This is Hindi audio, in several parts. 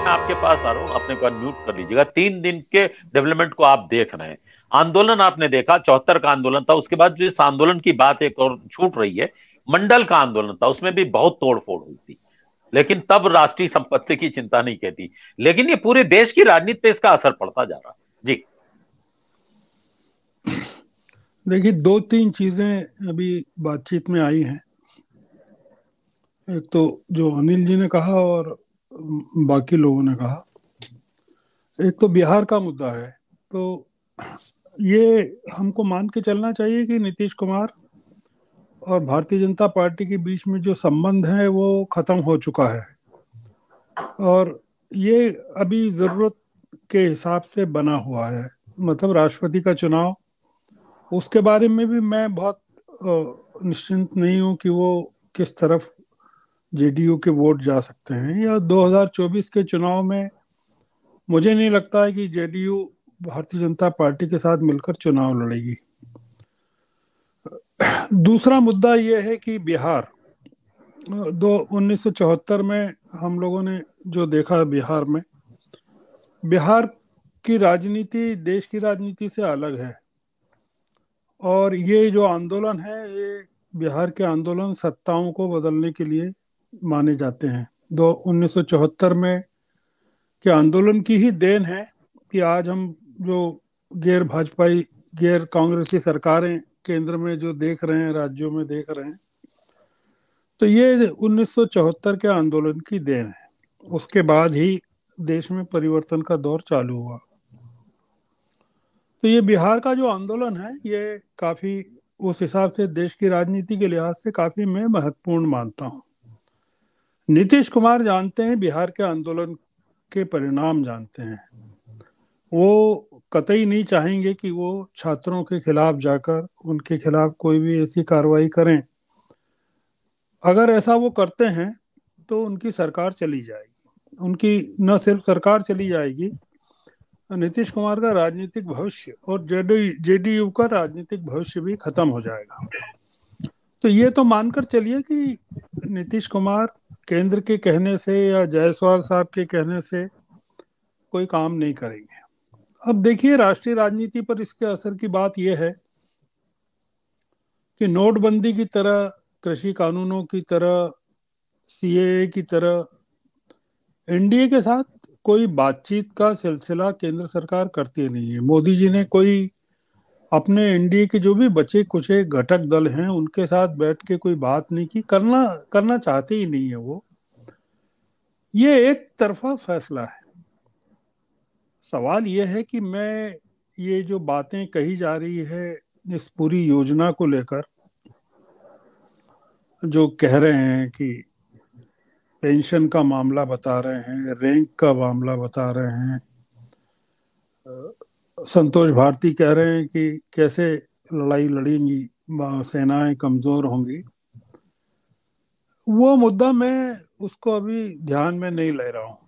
आपके पास आ रहा हूँ, अपने को अनम्यूट कर लीजिएगा। 3 दिन के डेवलपमेंट को आप देख रहे हैं। आंदोलन आपने देखा, 74 का आंदोलन था, उसके बाद जो इस आंदोलन की बात एक और छूट रही है, मंडल का आंदोलन था, उसमें भी बहुत तोड़फोड़ हुई थी, लेकिन तब राष्ट्रीय संपत्ति की चिंता नहीं कहती। लेकिन ये पूरे देश की राजनीति पे इसका असर पड़ता जा रहा है जी। देखिए, दो तीन चीजें अभी बातचीत में आई हैं। एक तो जो अनिल जी ने कहा और बाकी लोगों ने कहा। एक तो बिहार का मुद्दा है। तो ये हमको मान के चलना चाहिए कि नीतीश कुमार और भारतीय जनता पार्टी के बीच में जो संबंध है वो खत्म हो चुका है। और ये अभी जरूरत के हिसाब से बना हुआ है। मतलब राष्ट्रपति का चुनाव, उसके बारे में भी मैं बहुत निश्चिंत नहीं हूँ कि वो किस तरफ जेडीयू के वोट जा सकते हैं। या 2024 के चुनाव में मुझे नहीं लगता है कि जेडीयू भारतीय जनता पार्टी के साथ मिलकर चुनाव लड़ेगी। दूसरा मुद्दा यह है कि बिहार, दो 1974 में हम लोगों ने जो देखा बिहार में, बिहार की राजनीति देश की राजनीति से अलग है। और ये जो आंदोलन है, ये बिहार के आंदोलन सत्ताओं को बदलने के लिए माने जाते हैं। दो 1974 में के आंदोलन की ही देन है कि आज हम जो गैर भाजपाई, गैर कांग्रेसी सरकारें केंद्र में जो देख रहे हैं, राज्यों में देख रहे हैं। तो ये 1974 के आंदोलन की देन है। उसके बाद ही देश में परिवर्तन का दौर चालू हुआ। तो ये बिहार का जो आंदोलन है, ये काफी उस हिसाब से देश की राजनीति के लिहाज से काफी मैं महत्वपूर्ण मानता हूँ। नीतीश कुमार जानते हैं, बिहार के आंदोलन के परिणाम जानते हैं। वो कतई नहीं चाहेंगे कि वो छात्रों के खिलाफ जाकर उनके खिलाफ कोई भी ऐसी कार्रवाई करें। अगर ऐसा वो करते हैं तो उनकी सरकार चली जाएगी। उनकी न सिर्फ सरकार चली जाएगी, नीतीश कुमार का राजनीतिक भविष्य और जेडीयू का राजनीतिक भविष्य भी खत्म हो जाएगा। तो ये तो मानकर चलिए कि नीतीश कुमार केंद्र के कहने से या जायसवाल साहब के कहने से कोई काम नहीं करेंगे। अब देखिए, राष्ट्रीय राजनीति पर इसके असर की बात यह है कि नोटबंदी की तरह, कृषि कानूनों की तरह, सीएए की तरह एनडीए के साथ कोई बातचीत का सिलसिला केंद्र सरकार करती नहीं है। मोदी जी ने कोई अपने एनडीए के जो भी बचे कुचे घटक दल हैं उनके साथ बैठ के कोई बात नहीं की। करना करना चाहते ही नहीं है वो। ये एक तरफा फैसला है। सवाल ये है कि मैं, ये जो बातें कही जा रही है इस पूरी योजना को लेकर, जो कह रहे हैं कि पेंशन का मामला बता रहे हैं, रैंक का मामला बता रहे हैं, संतोष भारती कह रहे हैं कि कैसे लड़ाई लड़ेंगी, सेनाएं कमजोर होंगी, वो मुद्दा मैं उसको अभी ध्यान में नहीं ले रहा हूँ।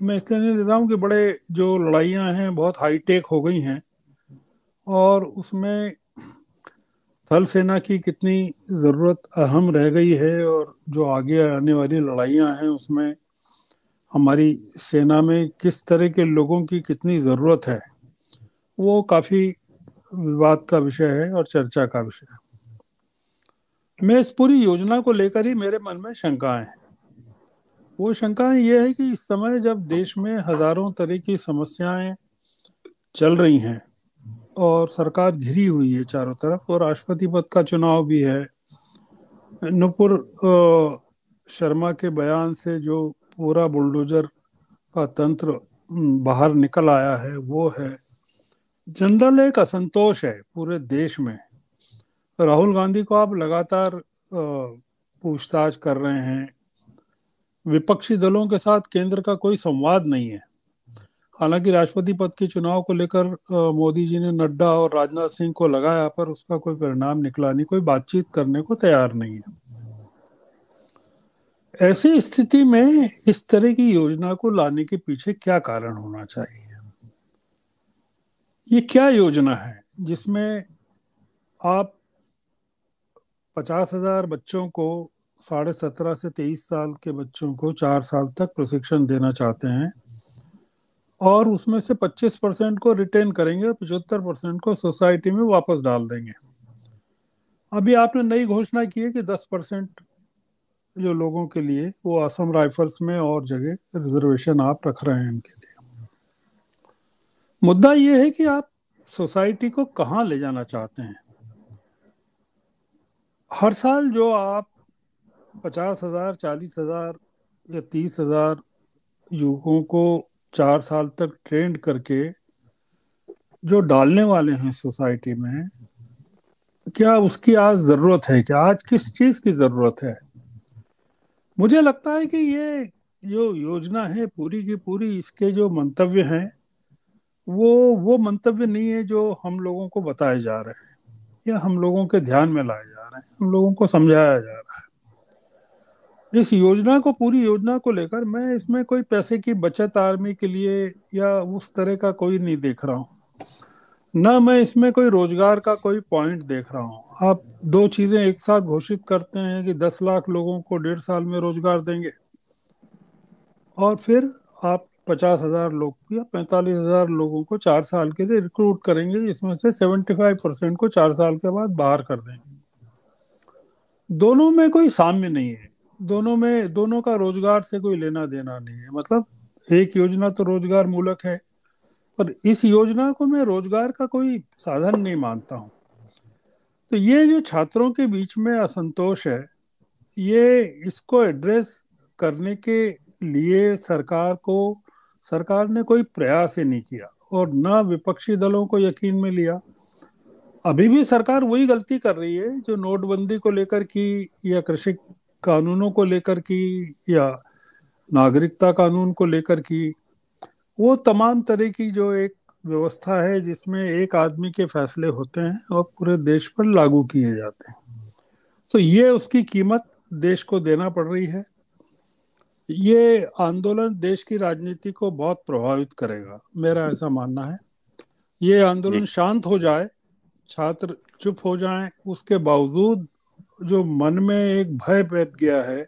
मैं इसलिए नहीं ले रहा हूँ कि बड़े जो लड़ाइयाँ हैं बहुत हाईटेक हो गई हैं, और उसमें थल सेना की कितनी ज़रूरत अहम रह गई है, और जो आगे आने वाली लड़ाइयाँ हैं उसमें हमारी सेना में किस तरह के लोगों की कितनी ज़रूरत है, वो काफ़ी विवाद का विषय है और चर्चा का विषय है। मैं इस पूरी योजना को लेकर ही मेरे मन में शंकाएं हैं। वो शंकाएं ये है कि इस समय जब देश में हजारों तरह की समस्याएं चल रही हैं और सरकार घिरी हुई है चारों तरफ, और राष्ट्रपति पद का चुनाव भी है, नुपुर शर्मा के बयान से जो पूरा बुलडोजर का तंत्र बाहर निकल आया है वो है, जनरल एक असंतोष है पूरे देश में। राहुल गांधी को आप लगातार पूछताछ कर रहे हैं। विपक्षी दलों के साथ केंद्र का कोई संवाद नहीं है। हालांकि राष्ट्रपति पद के चुनाव को लेकर मोदी जी ने नड्डा और राजनाथ सिंह को लगाया, पर उसका कोई परिणाम निकला नहीं, कोई बातचीत करने को तैयार नहीं है। ऐसी स्थिति में इस तरह की योजना को लाने के पीछे क्या कारण होना चाहिए? ये क्या योजना है जिसमें आप 50,000 बच्चों को, 17.5 से 23 साल के बच्चों को 4 साल तक प्रशिक्षण देना चाहते हैं, और उसमें से 25% को रिटेन करेंगे और 75% को सोसाइटी में वापस डाल देंगे। अभी आपने नई घोषणा की है कि 10% जो लोगों के लिए वो असम राइफल्स में और जगह रिजर्वेशन आप रख रहे हैं उनके लिए। मुद्दा ये है कि आप सोसाइटी को कहाँ ले जाना चाहते हैं। हर साल जो आप 50,000, 40,000 या 30,000 युवकों को 4 साल तक ट्रेंड करके जो डालने वाले हैं सोसाइटी में, क्या उसकी आज जरूरत है? क्या आज किस चीज की जरूरत है? मुझे लगता है कि ये जो योजना है पूरी की पूरी, इसके जो मंतव्य हैं वो मंतव्य नहीं है जो हम लोगों को बताए जा रहे हैं या हम लोगों के ध्यान में लाए जा रहे हैं, हम लोगों को समझाया जा रहा है। इस योजना को, पूरी योजना को लेकर मैं इसमें कोई पैसे की बचत आर्मी के लिए या उस तरह का कोई नहीं देख रहा हूँ। ना मैं इसमें कोई रोजगार का कोई पॉइंट देख रहा हूँ। आप दो चीजें एक साथ घोषित करते हैं कि 10 लाख लोगों को 1.5 साल में रोजगार देंगे, और फिर आप 50,000 लोग या 45,000 लोगों को 4 साल के लिए रिक्रूट करेंगे, जिसमें से 75% को 4 साल के बाद बाहर कर देंगे। दोनों में कोई साम्य नहीं है, दोनों का रोजगार से कोई लेना देना नहीं है। मतलब एक योजना तो रोजगार मूलक है, पर इस योजना को मैं रोजगार का कोई साधन नहीं मानता हूँ। तो ये जो छात्रों के बीच में असंतोष है, ये इसको एड्रेस करने के लिए सरकार ने कोई प्रयास ही नहीं किया और न विपक्षी दलों को यकीन में लिया। अभी भी सरकार वही गलती कर रही है जो नोटबंदी को लेकर की, या कृषि कानूनों को लेकर की, या नागरिकता कानून को लेकर की। वो तमाम तरह की जो एक व्यवस्था है जिसमें एक आदमी के फैसले होते हैं और पूरे देश पर लागू किए जाते हैं, तो ये उसकी कीमत देश को देना पड़ रही है। ये आंदोलन देश की राजनीति को बहुत प्रभावित करेगा, मेरा ऐसा मानना है। ये आंदोलन जी। शांत हो जाए, छात्र चुप हो जाएं, उसके बावजूद जो मन में एक भय बैठ गया है।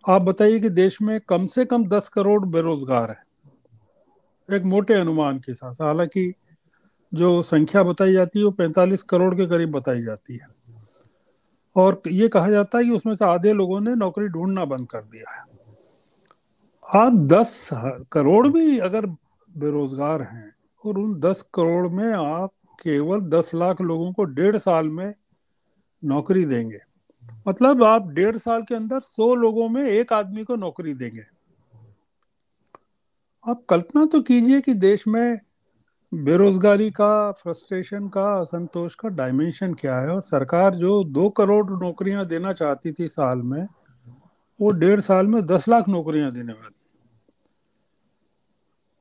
आप बताइए कि देश में कम से कम 10 करोड़ बेरोजगार हैं, एक मोटे अनुमान के साथ। हालांकि जो संख्या बताई जाती है वो 45 करोड़ के करीब बताई जाती है, और ये कहा जाता है कि उसमें से आधे लोगों ने नौकरी ढूंढना बंद कर दिया है। आप 10 करोड़ भी अगर बेरोजगार हैं, और उन 10 करोड़ में आप केवल 10 लाख लोगों को 1.5 साल में नौकरी देंगे, मतलब आप 1.5 साल के अंदर 100 लोगों में एक आदमी को नौकरी देंगे। आप कल्पना तो कीजिए कि देश में बेरोजगारी का, फ्रस्ट्रेशन का, असंतोष का डायमेंशन क्या है। और सरकार जो 2 करोड़ नौकरियां देना चाहती थी साल में, वो 1.5 साल में 10 लाख नौकरियां देने वाली।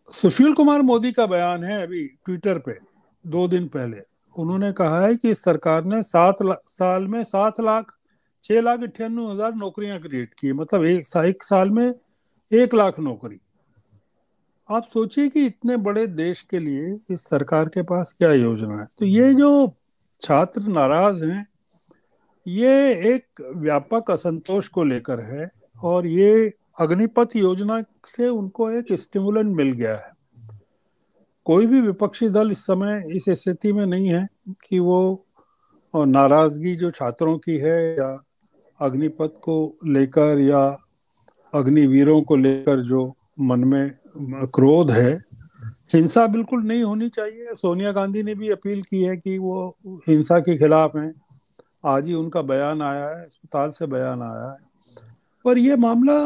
सुशील कुमार मोदी का बयान है अभी ट्विटर पे 2 दिन पहले। उन्होंने कहा है कि इस सरकार ने 7 साल में 7 लाख 6,98,000 नौकरियां क्रिएट की, मतलब एक साल में 1 लाख नौकरी। आप सोचिए कि इतने बड़े देश के लिए इस सरकार के पास क्या योजना है। तो ये जो छात्र नाराज हैं, ये एक व्यापक असंतोष को लेकर है, और ये अग्निपथ योजना से उनको एक स्टिमुलेंट मिल गया है। कोई भी विपक्षी दल इस समय इस स्थिति में नहीं है कि वो नाराजगी जो छात्रों की है, या अग्निपथ को लेकर, या अग्निवीरों को लेकर जो मन में क्रोध है। हिंसा बिल्कुल नहीं होनी चाहिए। सोनिया गांधी ने भी अपील की है कि वो हिंसा के खिलाफ हैं। आज ही उनका बयान आया है, अस्पताल से बयान आया है। पर ये मामला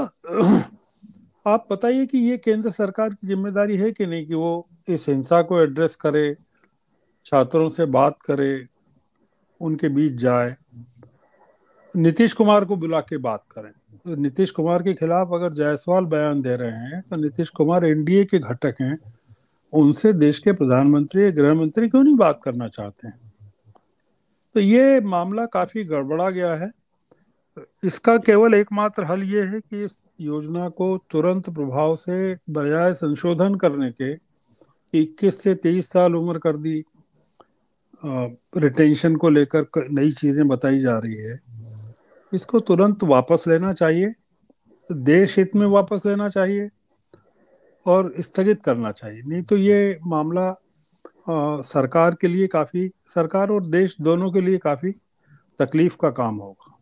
आप बताइए कि ये केंद्र सरकार की जिम्मेदारी है कि नहीं कि वो इस हिंसा को एड्रेस करे, छात्रों से बात करे, उनके बीच जाए, नीतीश कुमार को बुला के बात करें। तो नीतीश कुमार के खिलाफ अगर जायसवाल बयान दे रहे हैं, तो नीतीश कुमार एनडीए के घटक हैं, उनसे देश के प्रधानमंत्री, गृह मंत्री क्यों नहीं बात करना चाहते हैं? तो ये मामला काफी गड़बड़ा गया है। इसका केवल एकमात्र हल ये है कि इस योजना को तुरंत प्रभाव से, बजाय संशोधन करने के, 21 से 23 साल उम्र कर दी, रिटेंशन को लेकर नई चीजें बताई जा रही है, इसको तुरंत वापस लेना चाहिए, देश हित में वापस लेना चाहिए। और स्थगित करना चाहिए, नहीं तो ये मामला सरकार के लिए काफी, सरकार और देश दोनों के लिए काफी तकलीफ का काम होगा।